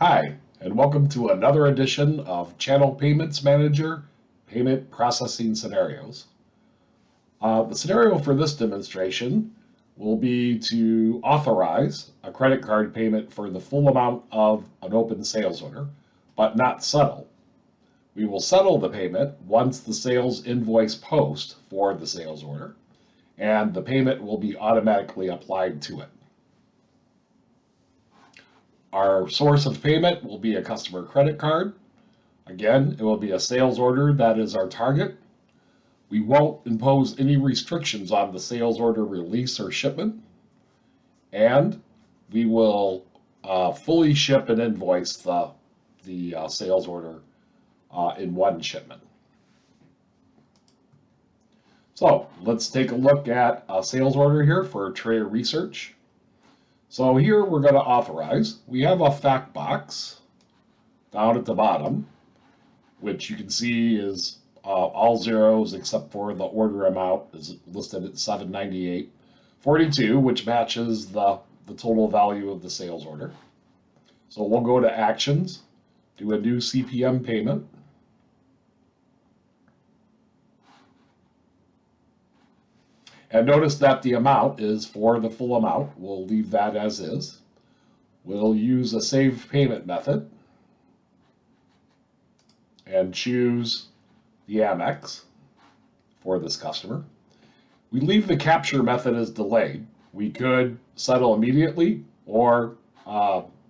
Hi, and welcome to another edition of Channel Payments Manager Payment Processing Scenarios. The scenario for this demonstration will be to authorize a credit card payment for the full amount of an open sales order, but not settle. We will settle the payment once the sales invoice post for the sales order, and the payment will be automatically applied to it. Our source of payment will be a customer credit card. Again, it will be a sales order that is our target. We won't impose any restrictions on the sales order release or shipment. And we will fully ship and invoice the sales order in one shipment. So let's take a look at a sales order here for trader research. So here we're going to authorize. We have a fact box down at the bottom, which you can see is all zeros except for the order amount is listed at $798.42, which matches the total value of the sales order. So we'll go to Actions, do a new CPM payment. And notice that the amount is for the full amount. We'll leave that as is. We'll use a save payment method and choose the Amex for this customer. We leave the capture method as delayed. We could settle immediately or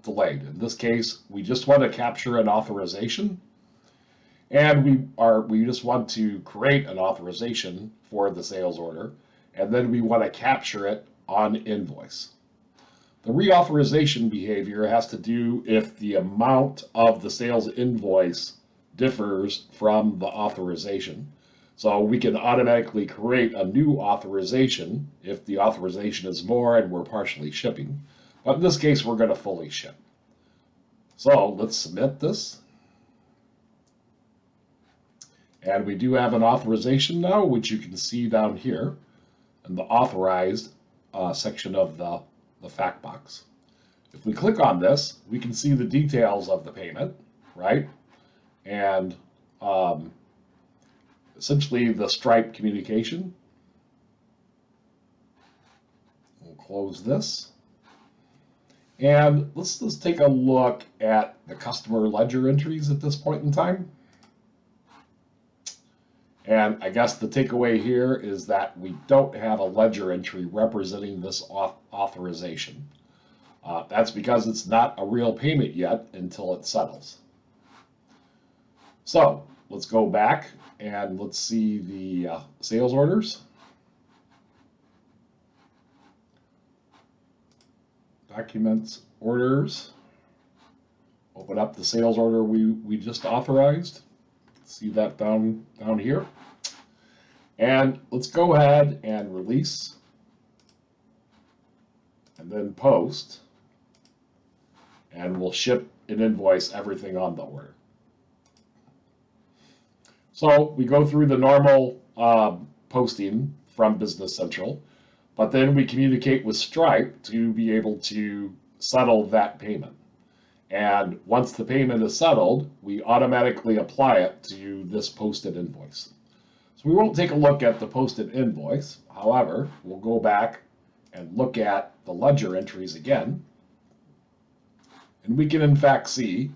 delayed. In this case, we just want to capture an authorization, and we just want to create an authorization for the sales order, and then we want to capture it on invoice. The reauthorization behavior has to do if the amount of the sales invoice differs from the authorization. So we can automatically create a new authorization if the authorization is more and we're partially shipping. But in this case, we're going to fully ship. So let's submit this. And we do have an authorization now, which you can see down here in the authorized section of the fact box. If we click on this, we can see the details of the payment, right? And essentially the Stripe communication. We'll close this. And let's take a look at the customer ledger entries at this point in time. And I guess the takeaway here is that we don't have a ledger entry representing this authorization. That's because it's not a real payment yet until it settles. So let's go back and let's see the sales orders. Documents, orders. Open up the sales order we just authorized. See that down here. And let's go ahead and release and then post, and we'll ship and invoice everything on the order. So we go through the normal posting from Business Central, but then we communicate with Stripe to be able to settle that payment. And once the payment is settled, we automatically apply it to this posted invoice. So we won't take a look at the posted invoice. However, we'll go back and look at the ledger entries again. And we can in fact see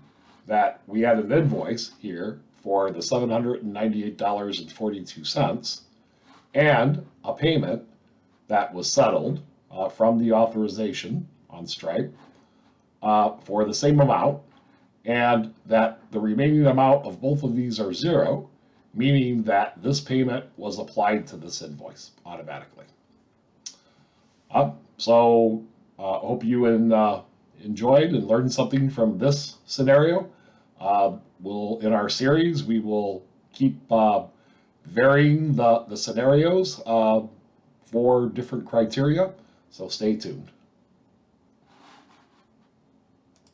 that we had an invoice here for the $798.42 and a payment that was settled from the authorization on Stripe for the same amount, and that the remaining amount of both of these are zero, meaning that this payment was applied to this invoice automatically. So hope you enjoyed and learned something from this scenario. In our series, we will keep varying the scenarios for different criteria, so stay tuned.